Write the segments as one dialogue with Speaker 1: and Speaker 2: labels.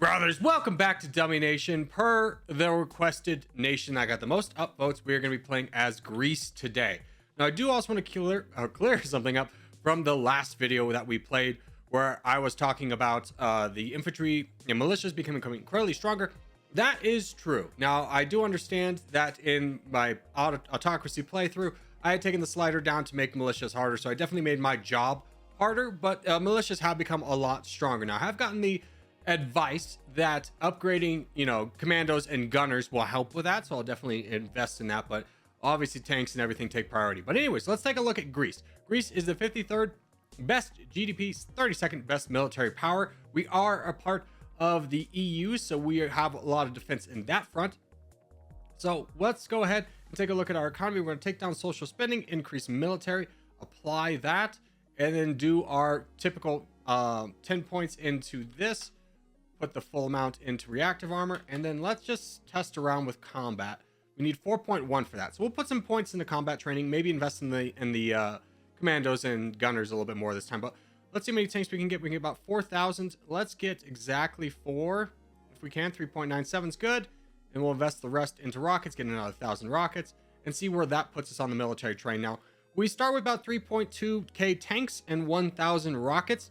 Speaker 1: Brothers, welcome back to DummyNation. Per the requested nation that got the most upvotes, we are going to be playing as Greece today. Now, I do also want to clear something up from the last video that we played, where I was talking about the infantry and militias becoming incredibly stronger. That is true. Now, I do understand that in my autocracy playthrough, I had taken the slider down to make militias harder, so I definitely made my job harder, but militias have become a lot stronger. Now, I have gotten the advice that upgrading, commandos and gunners will help with that, so I'll definitely invest in that, but obviously tanks and everything take priority. But anyways, let's take a look at Greece. Greece is the 53rd best GDP, 32nd best military power. We are a part of the EU, so we have a lot of defense in that front. So let's go ahead and take a look at our economy. We're going to take down social spending, increase military, apply that, and then do our typical 10 points into this, put the full amount into reactive armor, and then let's just test around with combat. We need 4.1 for that, so we'll put some points into combat training, maybe invest in the commandos and gunners a little bit more this time. But let's see how many tanks we can get. We can get about 4,000. Let's get exactly 4 if we can. 3.97 is good, and we'll invest the rest into rockets, get another 1,000 rockets, and see where that puts us on the military train. Now we start with about 3.2k tanks and 1,000 rockets.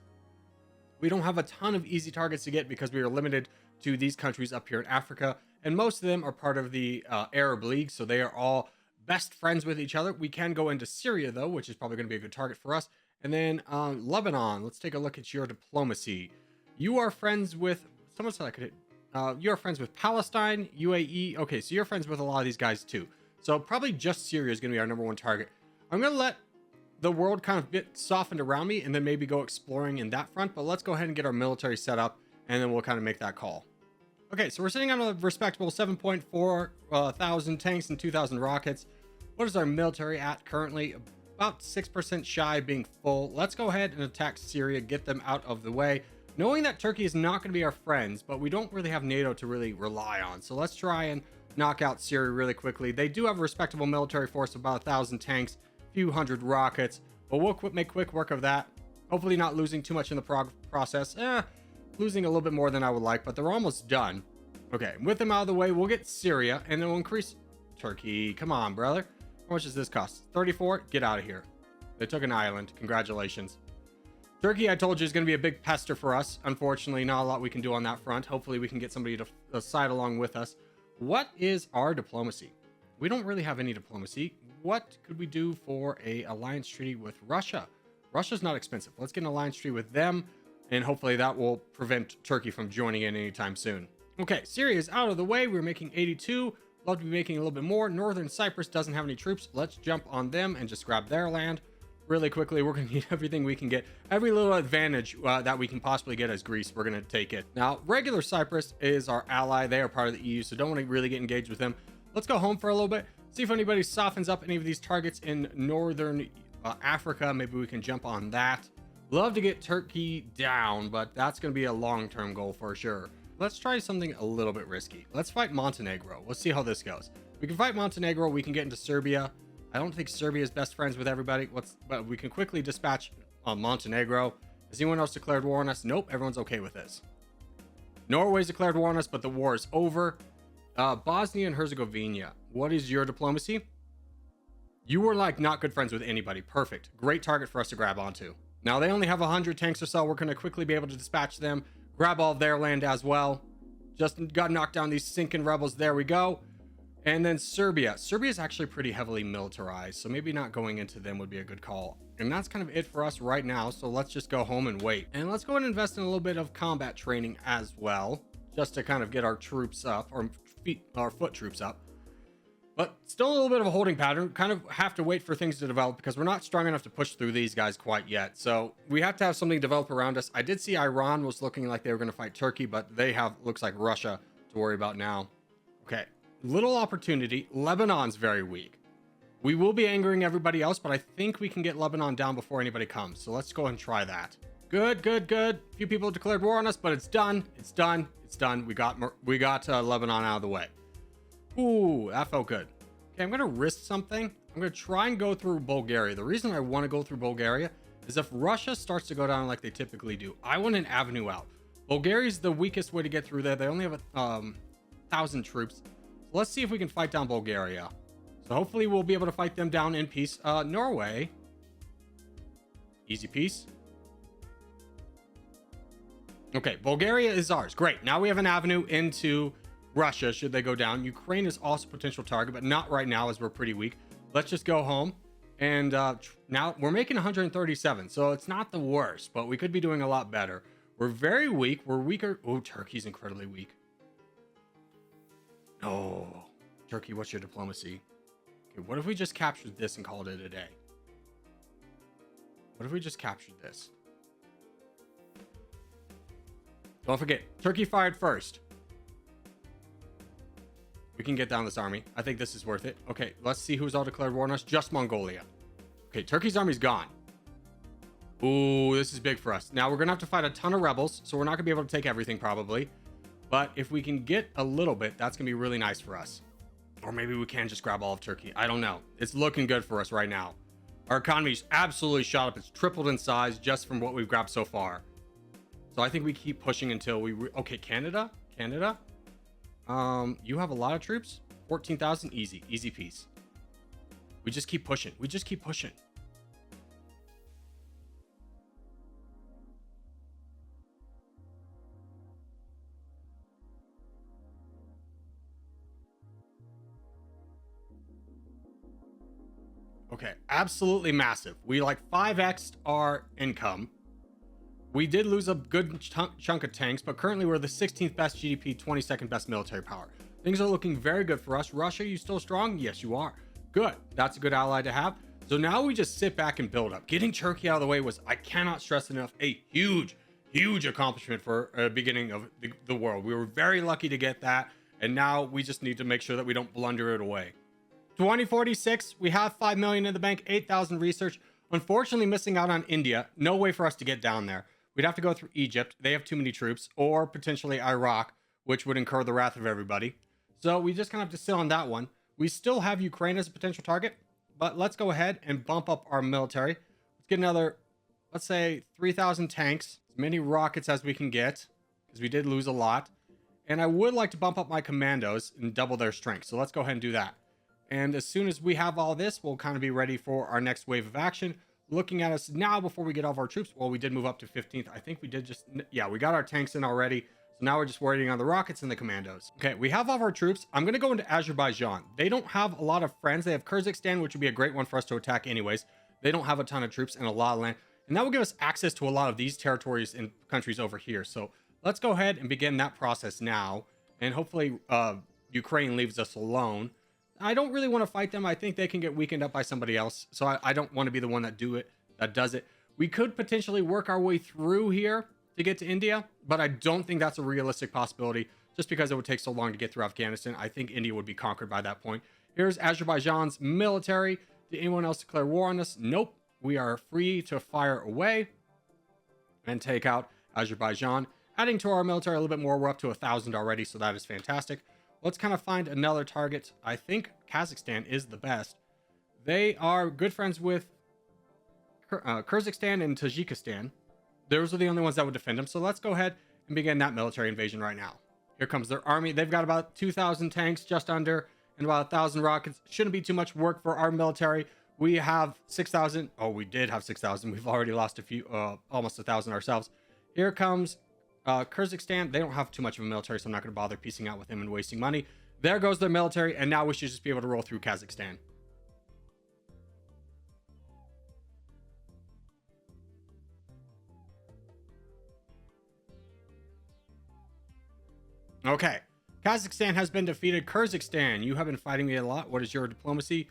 Speaker 1: We don't have a ton of easy targets to get because we are limited to these countries up here in Africa, and most of them are part of the Arab League, so they are all best friends with each other. We can go into Syria though, which is probably going to be a good target for us. And then Lebanon, let's take a look at your diplomacy. You are friends with, someone said I could hit, you are friends with Palestine, UAE. Okay, so you're friends with a lot of these guys too. So probably just Syria is going to be our #1 target. I'm going to let the world kind of get softened around me and then maybe go exploring in that front, but let's go ahead and get our military set up and then we'll kind of make that call. Okay, so we're sitting on a respectable 7.4 thousand tanks and 2,000 rockets. What is our military at currently? About 6% shy of being full. Let's go ahead and attack Syria, get them out of the way, knowing that Turkey is not going to be our friends, but we don't really have NATO to really rely on. So let's try and knock out Syria really quickly. They do have a respectable military force of about 1,000 tanks, few hundred rockets, but we'll make quick work of that. Hopefully not losing too much in the process. Losing a little bit more than I would like, but they're almost done. Okay, with them out of the way, we'll get Syria, and then we'll increase Turkey. Come on, brother. How much does this cost? 34? Get out of here. They took an island. Congratulations. Turkey, I told you, is going to be a big pester for us. Unfortunately, not a lot we can do on that front. Hopefully, we can get somebody to side along with us. What is our diplomacy? We don't really have any diplomacy. What could we do for a alliance treaty with Russia? Russia's not expensive. Let's get an alliance treaty with them, and hopefully that will prevent Turkey from joining in anytime soon. Okay, Syria is out of the way. We're making 82. Love to be making a little bit more. Northern Cyprus doesn't have any troops. Let's jump on them and just grab their land really quickly. We're going to need everything we can get. Every little advantage that we can possibly get as Greece, we're going to take it. Now, regular Cyprus is our ally. They are part of the EU, so don't want to really get engaged with them. Let's go home for a little bit. See if anybody softens up any of these targets in northern Africa. Maybe we can jump on that. Love to get Turkey down, but that's going to be a long-term goal for sure. Let's try something a little bit risky. Let's fight Montenegro. Let's see how this goes. We can fight Montenegro. We can get into Serbia. I don't think Serbia is best friends with everybody. But we can quickly dispatch Montenegro. Has anyone else declared war on us? Nope. Everyone's okay with this. Norway's declared war on us, but the war is over. Bosnia and Herzegovina. What is your diplomacy? You were like not good friends with anybody. Perfect. Great target for us to grab onto. Now they only have 100 tanks or so. We're going to quickly be able to dispatch them. Grab all of their land as well. Just got to knock down these sinking rebels. There we go. And then Serbia. Serbia is actually pretty heavily militarized, so maybe not going into them would be a good call. And that's kind of it for us right now, so let's just go home and wait. And let's go and invest in a little bit of combat training as well, just to kind of get our troops up, or our foot troops up. But still a little bit of a holding pattern. Kind of have to wait for things to develop because we're not strong enough to push through these guys quite yet. So we have to have something develop around us. I did see Iran was looking like they were going to fight Turkey, but they have, looks like, Russia to worry about now. Okay, little opportunity. Lebanon's very weak. We will be angering everybody else, but I think we can get Lebanon down before anybody comes. So let's go and try that. Good. A few people have declared war on us, but it's done. It's done. We got Lebanon out of the way. Ooh, that felt good. Okay, I'm going to risk something. I'm going to try and go through Bulgaria. The reason I want to go through Bulgaria is if Russia starts to go down like they typically do, I want an avenue out. Bulgaria's the weakest way to get through there. They only have 1,000 troops. So let's see if we can fight down Bulgaria. So hopefully we'll be able to fight them down in peace. Norway. Easy peace. Okay, Bulgaria is ours. Great. Now we have an avenue into Russia should they go down. Ukraine is also a potential target, but not right now as we're pretty weak. Let's just go home. And now we're making 137, so it's not the worst, but we could be doing a lot better. We're very weak. We're weaker. Oh, Turkey's incredibly weak. No. Turkey, what's your diplomacy? Okay, what if we just captured this and called it a day? What if we just captured this? Don't forget, Turkey fired first. We can get down this army. I think this is worth it. Okay, let's see who's all declared war on us. Just Mongolia. Okay, Turkey's army's gone. Ooh, this is big for us. Now, we're going to have to fight a ton of rebels, so we're not going to be able to take everything, probably. But if we can get a little bit, that's going to be really nice for us. Or maybe we can just grab all of Turkey. I don't know. It's looking good for us right now. Our economy's absolutely shot up. It's tripled in size just from what we've grabbed so far. So I think we keep pushing until we... Okay, Canada? Canada? You have a lot of troops? 14,000? Easy. Easy peace. We just keep pushing. We just keep pushing. Okay, absolutely massive. We like 5x'd our income. We did lose a good chunk of tanks, but currently we're the 16th best GDP, 22nd best military power. Things are looking very good for us. Russia, you still strong? Yes, you are. Good. That's a good ally to have. So now we just sit back and build up. Getting Turkey out of the way was, I cannot stress enough, a huge, huge accomplishment for a beginning of the world. We were very lucky to get that, and now we just need to make sure that we don't blunder it away. 2046, we have 5 million in the bank, 8,000 research. Unfortunately, missing out on India. No way for us to get down there. We'd have to go through Egypt. They have too many troops, or potentially Iraq, which would incur the wrath of everybody. So we just kind of have to sit on that one. We still have Ukraine as a potential target, but let's go ahead and bump up our military. Let's get another, let's say 3,000 tanks, as many rockets as we can get, because we did lose a lot. And I would like to bump up my commandos and double their strength. So let's go ahead and do that. And as soon as we have all this, we'll kind of be ready for our next wave of action. Looking at us now before we get all of our troops. Well, we did move up to 15th. I think we did just, yeah, we got our tanks in already. So now we're just waiting on the rockets and the commandos. Okay, we have all of our troops. I'm going to go into Azerbaijan. They don't have a lot of friends. They have Kyrgyzstan, which would be a great one for us to attack anyways. They don't have a ton of troops and a lot of land. And that will give us access to a lot of these territories and countries over here. So let's go ahead and begin that process now. And hopefully Ukraine leaves us alone. I don't really want to fight them. I think they can get weakened up by somebody else. So I don't want to be the one that does it. We could potentially work our way through here to get to India, but I don't think that's a realistic possibility just because it would take so long to get through Afghanistan. I think India would be conquered by that point. Here's Azerbaijan's military. Did anyone else declare war on us? Nope. We are free to fire away and take out Azerbaijan. Adding to our military a little bit more. We're up to 1,000 already, so that is fantastic. Let's kind of find another target. I think Kazakhstan is the best. They are good friends with Kyrgyzstan and Tajikistan. Those are the only ones that would defend them. So let's go ahead and begin that military invasion right now. Here comes their army. They've got about 2,000 tanks, just under, and about 1,000 rockets. Shouldn't be too much work for our military. We have 6,000. Oh, we did have 6,000. We've already lost a few, almost 1,000 ourselves. Here comes Kyrgyzstan. They don't have too much of a military, so I'm not going to bother piecing out with them and wasting money. There goes their military, and now we should just be able to roll through Kazakhstan. Okay, Kazakhstan has been defeated. Kyrgyzstan, you have been fighting me a lot. What is your diplomacy?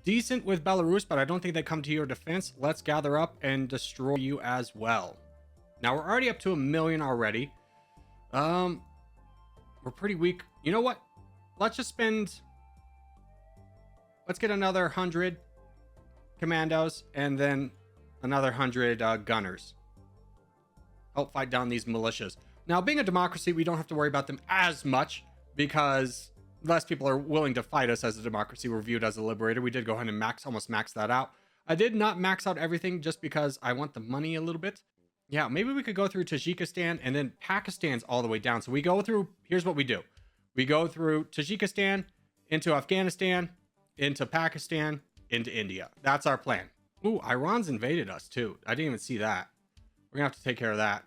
Speaker 1: Decent with Belarus, but I don't think they come to your defense. Let's gather up and destroy you as well. Now, we're already up to 1 million already. We're pretty weak. You know what? Let's just spend... Let's get another 100 commandos and then another 100 gunners. Help fight down these militias. Now, being a democracy, we don't have to worry about them as much because less people are willing to fight us as a democracy. We're viewed as a liberator. We did go ahead and almost max that out. I did not max out everything just because I want the money a little bit. Yeah, maybe we could go through Tajikistan and then Pakistan's all the way down. So we go through, here's what we do. We go through Tajikistan, into Afghanistan, into Pakistan, into India. That's our plan. Ooh, Iran's invaded us too. I didn't even see that. We're gonna have to take care of that.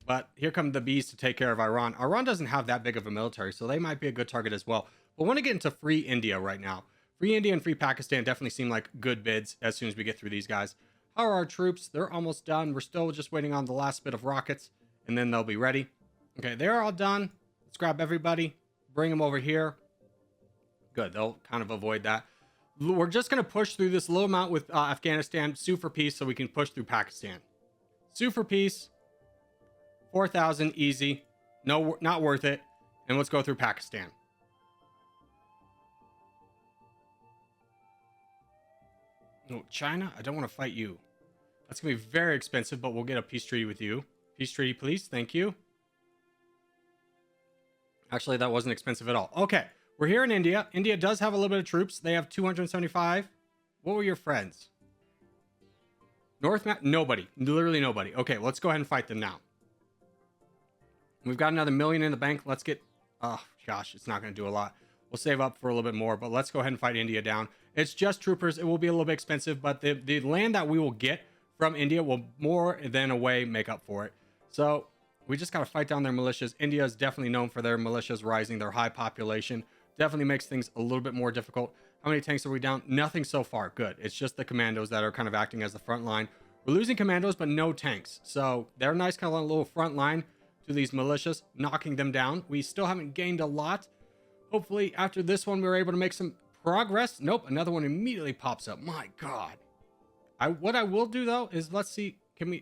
Speaker 1: But here come the bees to take care of Iran. Iran doesn't have that big of a military, so they might be a good target as well. But I want to get into free India right now. Free India and free Pakistan definitely seem like good bids as soon as we get through these guys. How are our troops? They're almost done. We're still just waiting on the last bit of rockets, and then they'll be ready. Okay, they're all done. Let's grab everybody. Bring them over here. Good, they'll kind of avoid that. We're just going to push through this little amount with Afghanistan. Sue for peace so we can push through Pakistan. Sue for peace. 4,000, easy. No, not worth it. And let's go through Pakistan. No, China, I don't want to fight you. That's going to be very expensive, but we'll get a peace treaty with you. Peace treaty, please. Thank you. Actually, that wasn't expensive at all. Okay, we're here in India. India does have a little bit of troops. They have 275. What were your friends? North map? Nobody. Literally nobody. Okay, let's go ahead and fight them now. We've got another million in the bank. Let's get... Oh, gosh, it's not going to do a lot. We'll save up for a little bit more, but let's go ahead and fight India down. It's just troopers. It will be a little bit expensive, but the land that we will get from India will more than a way make up for it. So we just got to fight down their militias. India is definitely known for their militias rising, their high population. Definitely makes things a little bit more difficult. How many tanks are we down? Nothing so far. Good. It's just the commandos that are kind of acting as the front line. We're losing commandos, but no tanks. So they're a nice kind of little front line to these militias, knocking them down. We still haven't gained a lot. Hopefully after this one, we were able to make some progress. Nope, another one immediately pops up. My God. What I will do though is let's see,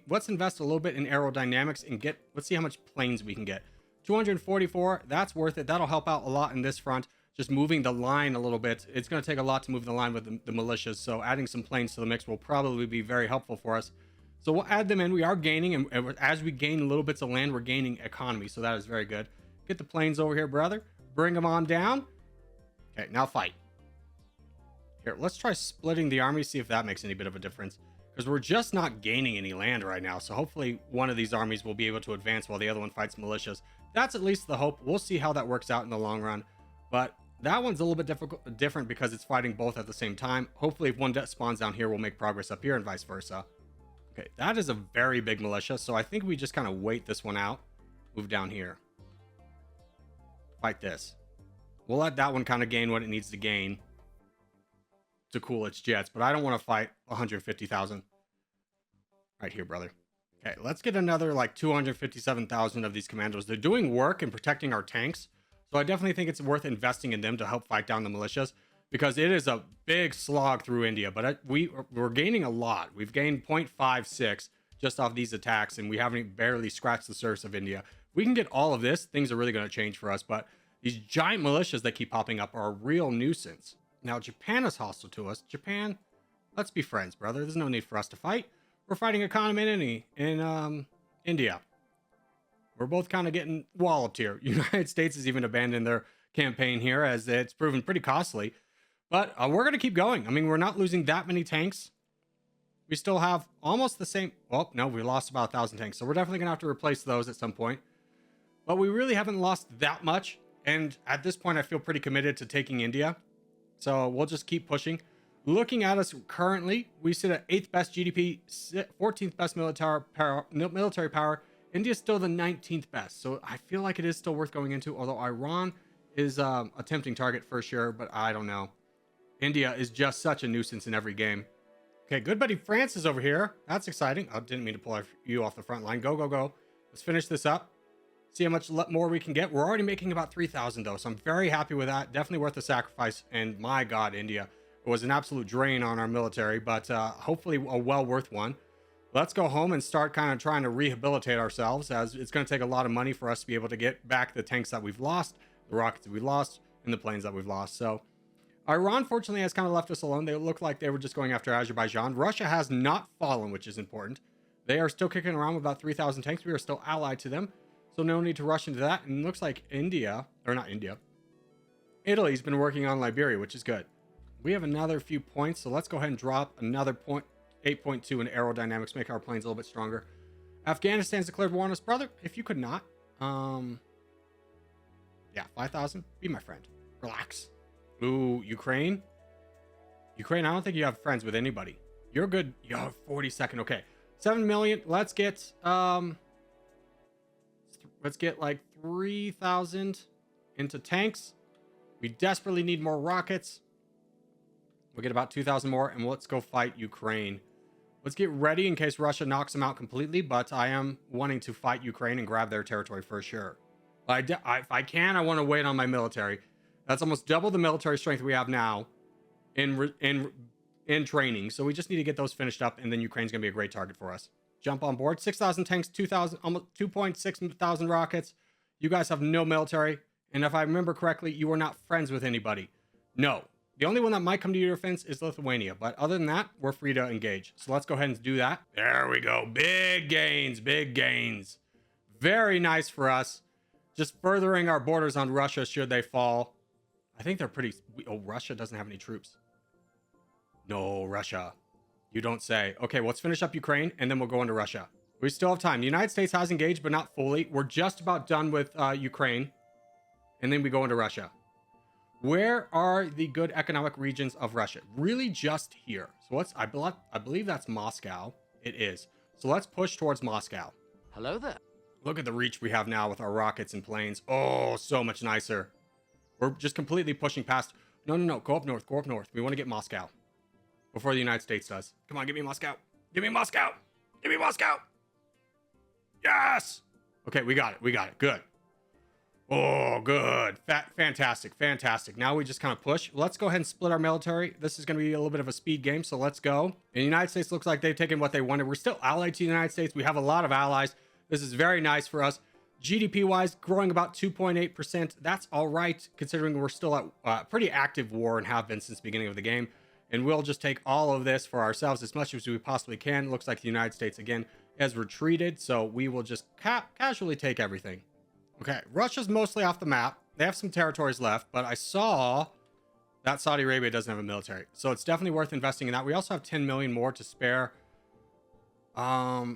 Speaker 1: let's invest a little bit in aerodynamics and let's see how much planes we can get. 244, that's worth it. That'll help out a lot in this front. Just moving the line a little bit. It's going to take a lot to move the line with the militias. So adding some planes to the mix will probably be very helpful for us. So we'll add them in. We are gaining, and as we gain little bits of land, we're gaining economy. So that is very good. Get the planes over here, brother. Bring them on down. Okay, now fight. Here, let's try splitting the army, see if that makes any bit of a difference. Because we're just not gaining any land right now. So hopefully one of these armies will be able to advance while the other one fights militias. That's at least the hope. We'll see how that works out in the long run. But that one's a little bit different because it's fighting both at the same time. Hopefully if one spawns down here, we'll make progress up here and vice versa. Okay, that is a very big militia. So I think we just kind of wait this one out. Move down here. Fight this. We'll let that one kind of gain what it needs to gain to cool its jets, but I don't want to fight 150,000 right here, brother. Okay, let's get another like 257,000 of these commandos. They're doing work and protecting our tanks, so I definitely think it's worth investing in them to help fight down the militias, because it is a big slog through India. But we're gaining a lot. We've gained 0.56 just off these attacks, and we haven't barely scratched the surface of India. If we can get all of this, things are really going to change for us. But these giant militias that keep popping up are a real nuisance. Now, Japan is hostile to us. Japan, let's be friends, brother. There's no need for us to fight. We're fighting economy in India. We're both kind of getting walloped here. United States has even abandoned their campaign here, as it's proven pretty costly. But we're going to keep going. I mean, we're not losing that many tanks. We still have almost the same... Well, no, we lost about 1,000 tanks. So we're definitely going to have to replace those at some point. But we really haven't lost that much. And at this point, I feel pretty committed to taking India. So we'll just keep pushing. Looking at us currently, we sit at 8th best GDP, 14th best military power. India's still the 19th best. So I feel like it is still worth going into, although Iran is a tempting target for sure, but I don't know. India is just such a nuisance in every game. Okay, good buddy France is over here. That's exciting. I didn't mean to pull you off the front line. Go, go, go. Let's finish this up. See how much more we can get. We're already making about 3,000 though, so I'm very happy with that. Definitely worth the sacrifice. And my God, India, it was an absolute drain on our military, but hopefully a well worth one. Let's go home and start kind of trying to rehabilitate ourselves, as it's going to take a lot of money for us to be able to get back the tanks that we've lost, the rockets that we lost, and the planes that we've lost. So Iran, fortunately, has kind of left us alone. They look like they were just going after Azerbaijan. Russia has not fallen, which is important. They are still kicking around with about 3,000 tanks. We are still allied to them. So no need to rush into that. And it looks like Italy's been working on Liberia, which is good. We have another few points. So let's go ahead and drop another 8.2 in aerodynamics, make our planes a little bit stronger. Afghanistan's declared war on us, brother. If you could not. Yeah, 5,000. Be my friend. Relax. Ooh, Ukraine. Ukraine, I don't think you have friends with anybody. You're good. You have 42nd. Okay. 7 million. Let's get like 3,000 into tanks. We desperately need more rockets. We'll get about 2,000 more, and let's go fight Ukraine. Let's get ready in case Russia knocks them out completely, but I am wanting to fight Ukraine and grab their territory for sure. If I can, I want to wait on my military. That's almost double the military strength we have now in training. So we just need to get those finished up, and then Ukraine's going to be a great target for us. Jump on board. 6,000 tanks, 2,000, almost 2.6 thousand rockets. You guys have no military. And if I remember correctly, you are not friends with anybody. No. The only one that might come to your defense is Lithuania. But other than that, we're free to engage. So let's go ahead and do that. There we go. Big gains. Big gains. Very nice for us. Just furthering our borders on Russia should they fall. I think they're pretty... Oh, Russia doesn't have any troops. No, Russia. You don't say. Okay, let's finish up Ukraine, and then we'll go into Russia. We still have time. The United States has engaged, but not fully. We're just about done with Ukraine. And then we go into Russia. Where are the good economic regions of Russia? Really just here. So let's... I believe that's Moscow. It is. So let's push towards Moscow.
Speaker 2: Hello there.
Speaker 1: Look at the reach we have now with our rockets and planes. Oh, so much nicer. We're just completely pushing past. No. Go up north. Go up north. We want to get Moscow before the United States does. Come on, give me Moscow. Give me Moscow. Give me Moscow. Yes. Okay, we got it. We got it. Good. Oh, good. Fantastic. Fantastic. Now we just kind of push. Let's go ahead and split our military. This is going to be a little bit of a speed game, so let's go. And the United States looks like they've taken what they wanted. We're still allied to the United States. We have a lot of allies. This is very nice for us. GDP-wise, growing about 2.8%. That's all right, considering we're still at pretty active war and have been since the beginning of the game. And we'll just take all of this for ourselves as much as we possibly can. Looks like the United States, again, has retreated. So we will just casually take everything. Okay, Russia's mostly off the map. They have some territories left, but I saw that Saudi Arabia doesn't have a military. So it's definitely worth investing in that. We also have 10 million more to spare. I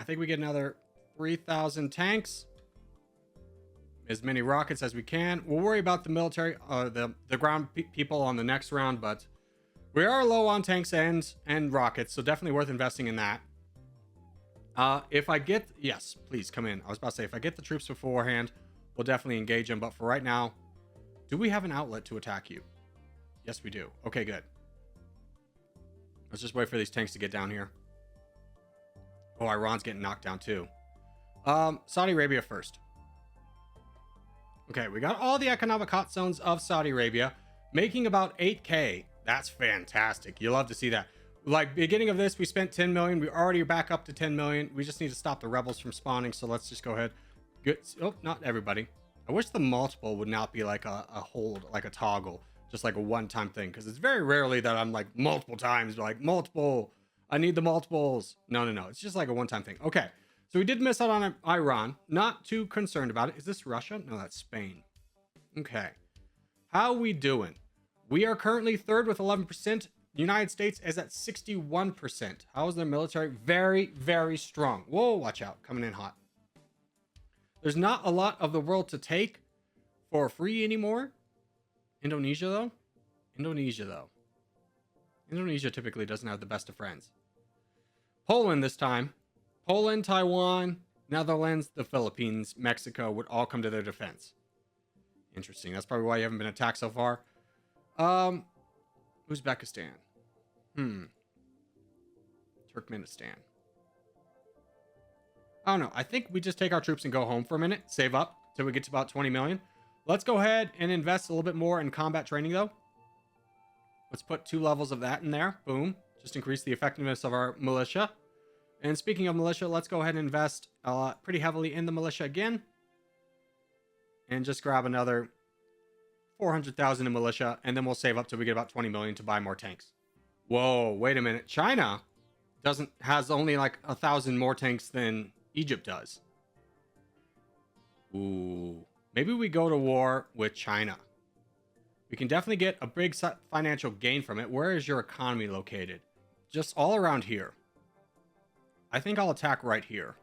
Speaker 1: think we get another 3,000 tanks. As many rockets as we can. We'll worry about the military, the ground people on the next round, but we are low on tanks and rockets, so definitely worth investing in that. If I get... Yes, please, come in. I was about to say, if I get the troops beforehand, we'll definitely engage them, but for right now, do we have an outlet to attack you? Yes, we do. Okay, good. Let's just wait for these tanks to get down here. Oh, Iran's getting knocked down too. Saudi Arabia first. Okay, we got all the economic hot zones of Saudi Arabia, making about 8K. That's fantastic. You love to see that. Like, beginning of this, we spent 10 million. We already are back up to 10 million. We just need to stop the rebels from spawning, so let's just go ahead. Good. Oh, not everybody. I wish the multiple would not be like a hold, like a toggle, just like a one-time thing, because it's very rarely that I'm like multiple times, like multiple... I need the multiples. No. It's just like a one-time thing. Okay. So we did miss out on Iran. Not too concerned about it. Is this Russia? No, that's Spain. Okay. How we doing? We are currently third with 11%. United States is at 61%. How is their military? Very, very strong. Whoa, watch out. Coming in hot. There's not a lot of the world to take for free anymore. Indonesia, though. Indonesia typically doesn't have the best of friends. Poland this time. Poland, Taiwan, Netherlands, the Philippines, Mexico would all come to their defense. Interesting. That's probably why you haven't been attacked so far. Uzbekistan. Turkmenistan. I don't know. I think we just take our troops and go home for a minute. Save up till we get to about 20 million. Let's go ahead and invest a little bit more in combat training, though. Let's put 2 levels of that in there. Boom. Just increase the effectiveness of our militia. And speaking of militia, let's go ahead and invest pretty heavily in the militia again. And just grab another 400,000 in militia. And then we'll save up till we get about 20 million to buy more tanks. Whoa, wait a minute. China has only like 1,000 more tanks than Egypt does. Ooh. Maybe we go to war with China. We can definitely get a big financial gain from it. Where is your economy located? Just all around here. I think I'll attack right here.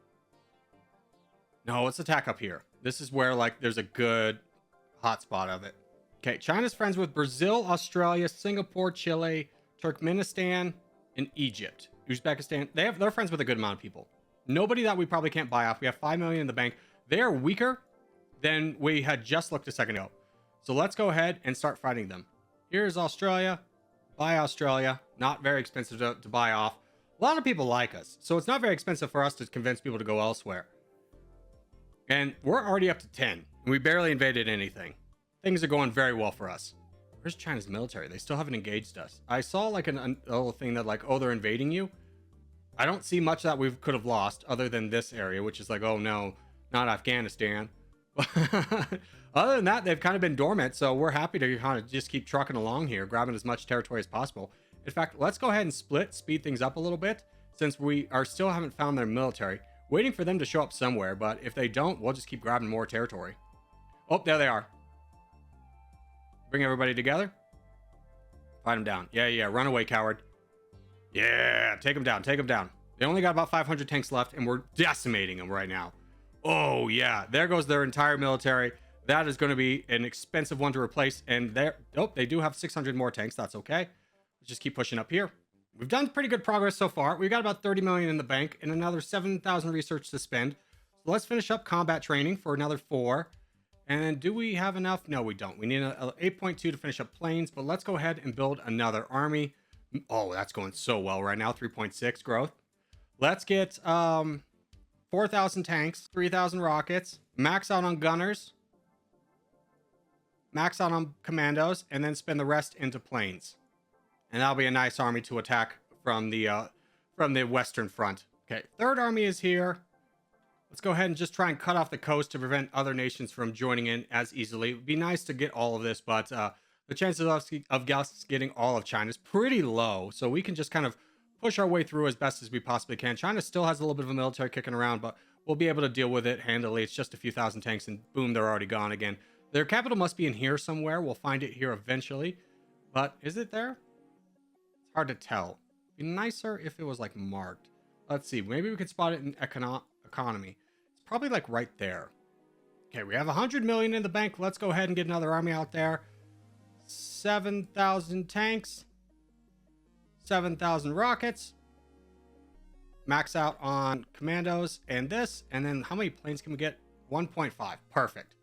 Speaker 1: No, let's attack up here. This is where, like, there's a good hotspot of it. Okay, China's friends with Brazil, Australia, Singapore, Chile, Turkmenistan, and Egypt. Uzbekistan. They're friends with a good amount of people. Nobody that we probably can't buy off. We have 5 million in the bank. They are weaker than we had just looked a second ago. So let's go ahead and start fighting them. Here's Australia. Buy Australia. Not very expensive to buy off. A lot of people like us, so it's not very expensive for us to convince people to go elsewhere. And we're already up to 10. And we barely invaded anything. Things are going very well for us. Where's China's military? They still haven't engaged us. I saw like a little thing that like, oh, they're invading you. I don't see much that we could have lost other than this area, which is like, oh no, not Afghanistan. Other than that, they've kind of been dormant, so we're happy to kind of just keep trucking along here, grabbing as much territory as possible. In fact, let's go ahead and speed things up a little bit, since we still haven't found their military. Waiting for them to show up somewhere, but if they don't, we'll just keep grabbing more territory. Oh, there they are. Bring everybody together. Fight them down. Yeah, run away, coward. Yeah, take them down, take them down. They only got about 500 tanks left, and we're decimating them right now. Oh, yeah, there goes their entire military. That is going to be an expensive one to replace, and they do have 600 more tanks. That's okay. Let's just keep pushing up here. We've done pretty good progress so far. We've got about 30 million in the bank and another 7,000 research to spend. So let's finish up combat training for another 4. And do we have enough? No, we don't. We need a 8.2 to finish up planes, but let's go ahead and build another army. Oh, that's going so well right now. 3.6 growth. Let's get 4,000 tanks, 3,000 rockets, max out on gunners, max out on commandos, and then spend the rest into planes. And that'll be a nice army to attack from the Western Front. Okay, third army is here. Let's go ahead and just try and cut off the coast to prevent other nations from joining in as easily. It would be nice to get all of this, but the chances of us getting all of China is pretty low. So we can just kind of push our way through as best as we possibly can. China still has a little bit of a military kicking around, but we'll be able to deal with it handily. It's just a few thousand tanks, and boom, they're already gone again. Their capital must be in here somewhere. We'll find it here eventually. But is it there? It's hard to tell. It'd be nicer if it was like marked. Let's see. Maybe we could spot it in economy. It's probably like right there. Okay, we have 100 million in the bank. Let's go ahead and get another army out there. 7,000 tanks. 7,000 rockets. Max out on commandos and this. And then how many planes can we get? 1.5. Perfect.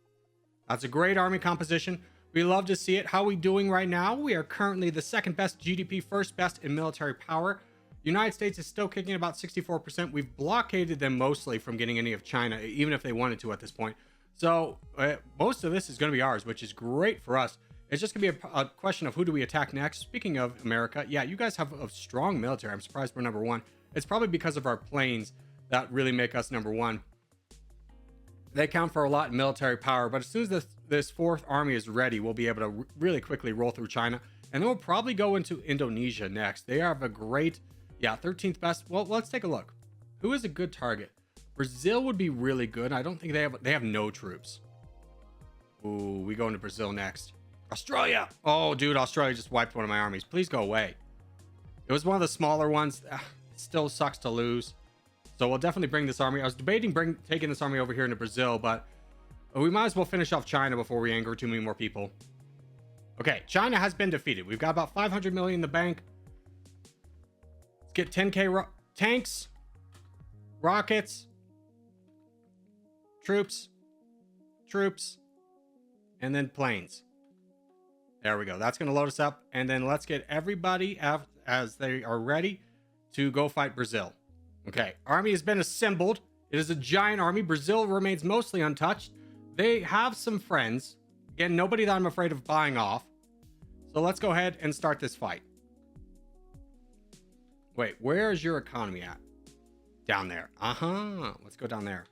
Speaker 1: That's a great army composition. We love to see it. How are we doing right now? We are currently the second best GDP, first best in military power. United States is still kicking about 64%. We've blockaded them mostly from getting any of China, even if they wanted to at this point. So most of this is going to be ours, which is great for us. It's just going to be a question of who do we attack next. Speaking of America, yeah, you guys have a strong military. I'm surprised we're number 1. It's probably because of our planes that really make us number 1. They count for a lot in military power, but as soon as this 4th army is ready, we'll be able to really quickly roll through China. And then we'll probably go into Indonesia next. They have a great, 13th best. Well, let's take a look. Who is a good target? Brazil would be really good. I don't think they have no troops. Ooh, we go into Brazil next. Australia. Oh, dude, Australia just wiped one of my armies. Please go away. It was one of the smaller ones. It still sucks to lose. So we'll definitely bring this army. I was debating taking this army over here into Brazil, but we might as well finish off China before we anger too many more people. Okay, China has been defeated. We've got about 500 million in the bank. Let's get 10k tanks, rockets, troops, and then planes. There we go. That's going to load us up. And then let's get everybody as they are ready to go fight Brazil. Okay, army has been assembled. It is a giant army. Brazil remains mostly untouched. They have some friends. Again, nobody that I'm afraid of buying off. So let's go ahead and start this fight. Wait, where is your economy at? Down there. Let's go down there.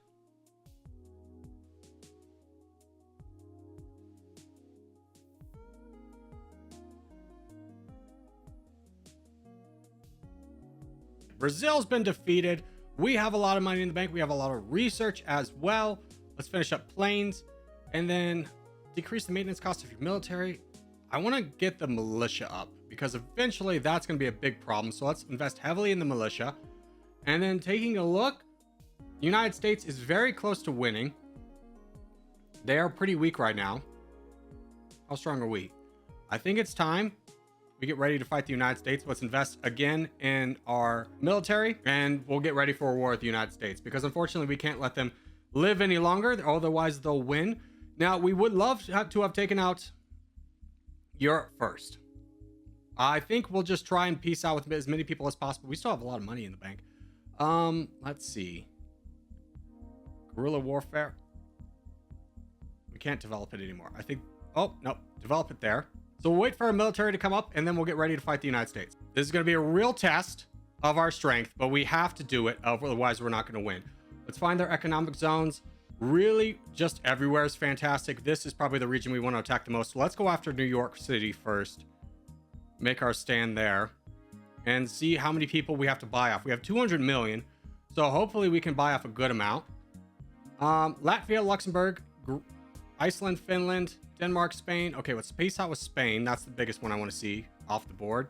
Speaker 1: Brazil's been defeated. We have a lot of money in the bank. We have a lot of research as well. Let's finish up planes and then decrease the maintenance cost of your military. I want to get the militia up because eventually that's going to be a big problem. So let's invest heavily in the militia. And then taking a look, the United States is very close to winning. They are pretty weak right now. How strong are we? I think it's time we get ready to fight the United States. Let's invest again in our military, and we'll get ready for a war with the United States, because unfortunately we can't let them live any longer. Otherwise they'll win. Now, we would love to have taken out Europe first. I think we'll just try and peace out with as many people as possible. We still have a lot of money in the bank. Let's see. Guerrilla warfare. We can't develop it anymore. I think, oh, no, develop it there. So we'll wait for our military to come up, and then we'll get ready to fight the United States. This is going to be a real test of our strength, but we have to do it, otherwise we're not going to win. Let's find their economic zones. Really, just everywhere is fantastic. This is probably the region we want to attack the most. So let's go after New York City first. Make our stand there. And see how many people we have to buy off. We have 200 million. So hopefully we can buy off a good amount. Latvia, Luxembourg, Iceland, Finland, Denmark, Spain. Okay, let's peace out with Spain. That's the biggest one I want to see off the board.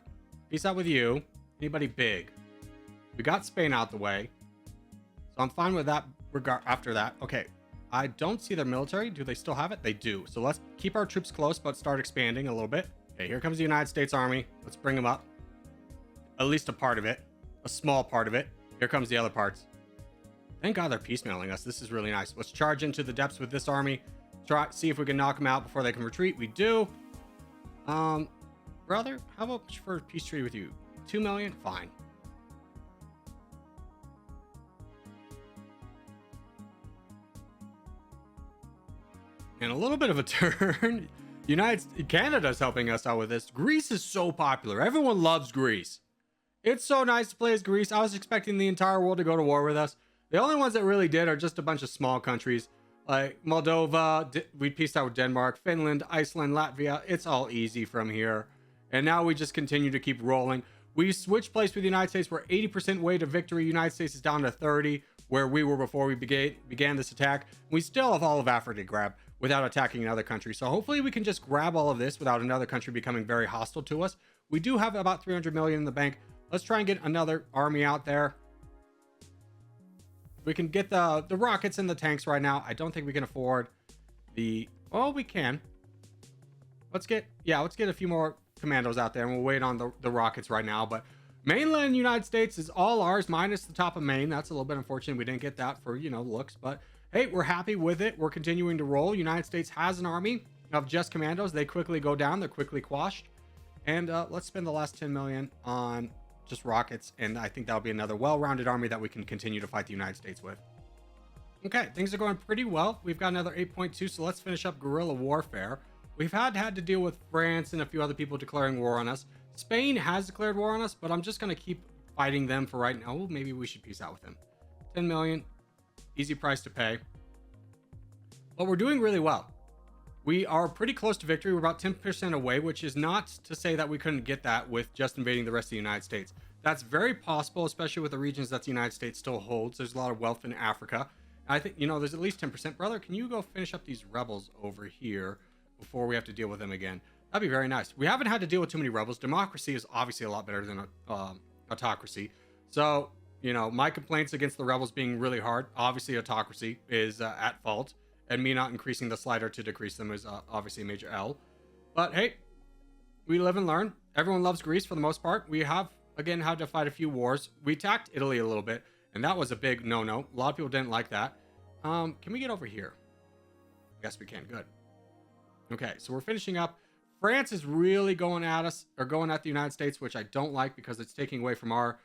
Speaker 1: Peace out with you. Anybody big? We got Spain out the way. So I'm fine with that after that. Okay, I don't see their military. Do they still have it? They do. So let's keep our troops close, but start expanding a little bit. Okay, here comes the United States Army. Let's bring them up. At least a part of it. A small part of it. Here comes the other parts. Thank God they're piecemealing us. This is really nice. Let's charge into the depths with this army. See if we can knock them out before they can retreat. We do. Brother, how about for a peace treaty with you? 2 million? Fine. And a little bit of a turn. Canada's helping us out with this. Greece is so popular. Everyone loves Greece. It's so nice to play as Greece. I was expecting the entire world to go to war with us. The only ones that really did are just a bunch of small countries. Like Moldova, we pieced out with Denmark, Finland, Iceland, Latvia. It's all easy from here. And now we just continue to keep rolling. We switched place with the United States. We're 80% way to victory. United States is down to 30, where we were before we began this attack. We still have all of Africa to grab without attacking another country. So hopefully we can just grab all of this without another country becoming very hostile to us. We do have about 300 million in the bank. Let's try and get another army out there. We can get the rockets and the tanks right now. I don't think we can afford the... Oh, we can. Let's get a few more commandos out there, and we'll wait on the rockets right now. But mainland United States is all ours, minus the top of Maine. That's a little bit unfortunate. We didn't get that for, looks. But hey, we're happy with it. We're continuing to roll. United States has an army of just commandos. They quickly go down. They're quickly quashed. And let's spend the last 10 million on just rockets, and I think that'll be another well-rounded army that we can continue to fight the United States with. Okay, things are going pretty well. We've got another 8.2, so let's finish up guerrilla warfare. We've had to deal with France and a few other people declaring war on us. Spain has declared war on us, but I'm just going to keep fighting them for right now. Well, maybe we should peace out with them. 10 million, easy price to pay. But we're doing really well. We are pretty close to victory. We're about 10% away, which is not to say that we couldn't get that with just invading the rest of the United States. That's very possible, especially with the regions that the United States still holds. There's a lot of wealth in Africa. I think, there's at least 10%. Brother, can you go finish up these rebels over here before we have to deal with them again? That'd be very nice. We haven't had to deal with too many rebels. Democracy is obviously a lot better than autocracy. So, my complaints against the rebels being really hard, obviously autocracy is at fault. And me not increasing the slider to decrease them is obviously a major L. But hey, we live and learn. Everyone loves Greece for the most part. We have, again, had to fight a few wars. We attacked Italy a little bit, and that was a big no-no. A lot of people didn't like that. Can we get over here? Yes, we can. Good. Okay, so we're finishing up. France is really going at us, or going at the United States, which I don't like because it's taking away from our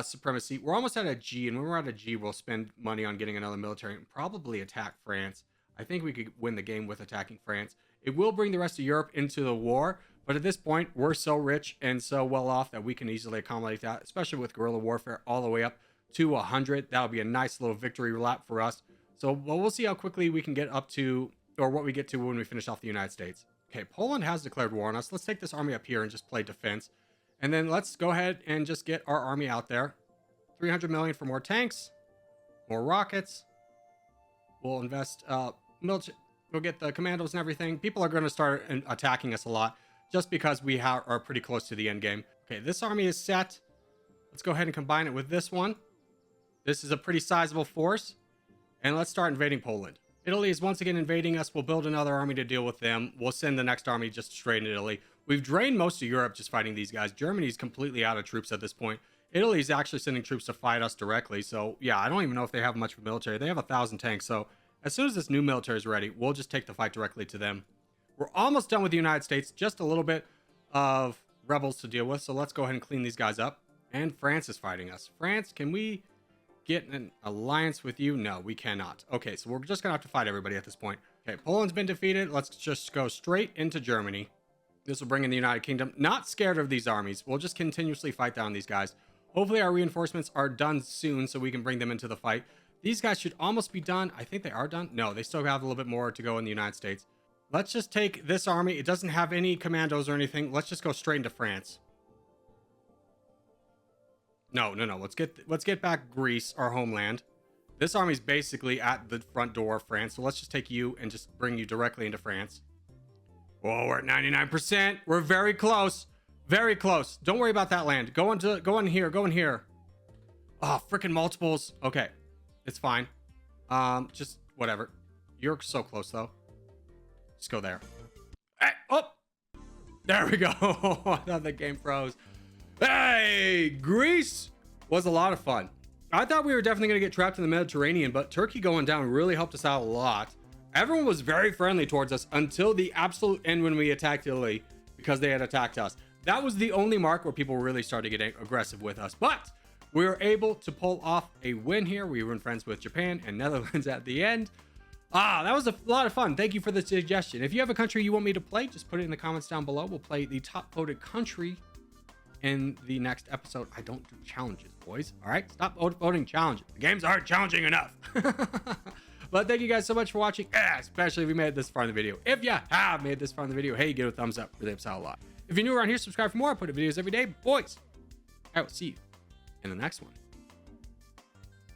Speaker 1: supremacy. We're almost at a G, and when we're at a G, we'll spend money on getting another military and probably attack France. I think we could win the game with attacking France. It will bring the rest of Europe into the war, but at this point, we're so rich and so well off that we can easily accommodate that, especially with guerrilla warfare all the way up to 100. That'll be a nice little victory lap for us. So we'll see how quickly we can get up to, or what we get to when we finish off the United States. Okay, Poland has declared war on us. Let's take this army up here and just play defense. And then let's go ahead and just get our army out there. 300 million for more tanks, more rockets. We'll invest military. We'll get the commandos and everything. People are going to start attacking us a lot just because we are pretty close to the end game. Okay, this army is set. Let's go ahead and combine it with this one. This is a pretty sizable force. And let's start invading Poland. Italy is once again invading us. We'll build another army to deal with them. We'll send the next army just straight into Italy. We've drained most of Europe just fighting these guys. Germany's completely out of troops at this point. Italy's actually sending troops to fight us directly. So yeah, I don't even know if they have much for military. They have 1,000 tanks. So as soon as this new military is ready, we'll just take the fight directly to them. We're almost done with the United States. Just a little bit of rebels to deal with. So let's go ahead and clean these guys up. And France is fighting us. France, can we get an alliance with you? No, we cannot. Okay, so we're just gonna have to fight everybody at this point. Okay, Poland's been defeated. Let's just go straight into Germany. This will bring in the United Kingdom. Not scared of these armies. We'll just continuously fight down these guys. Hopefully our reinforcements are done soon so we can bring them into the fight. These guys should almost be done. I think they are done. No, they still have a little bit more to go in the United States. Let's just take this army. It doesn't have any commandos or anything. Let's just go straight into France. No. Let's get back Greece, our homeland. This army's basically at the front door of France. So let's just take you and just bring you directly into France. Oh, we're at 99%. We're very close. Very close. Don't worry about that land. Go in here. Oh, freaking multiples. Okay. It's fine. Just whatever. You're so close though. Just go there. Hey, oh, there we go. I thought the game froze. Hey, Greece was a lot of fun. I thought we were definitely going to get trapped in the Mediterranean, but Turkey going down really helped us out a lot. Everyone was very friendly towards us until the absolute end when we attacked Italy because they had attacked us. That was the only mark where people really started getting aggressive with us, but we were able to pull off a win here. We were in friends with Japan and Netherlands at the end. That was a lot of fun. Thank you for the suggestion. If you have a country you want me to play, just put it in the comments down below. We'll play the top voted country in the next episode. I don't do challenges, boys. All right, stop voting challenges. The games aren't challenging enough. But thank you guys so much for watching, especially if you made it this far in the video. If you have made it this far in the video, hey, give it a thumbs up. Really helps out a lot. If you're new around here, subscribe for more. I put videos every day, boys. I will see you in the next one.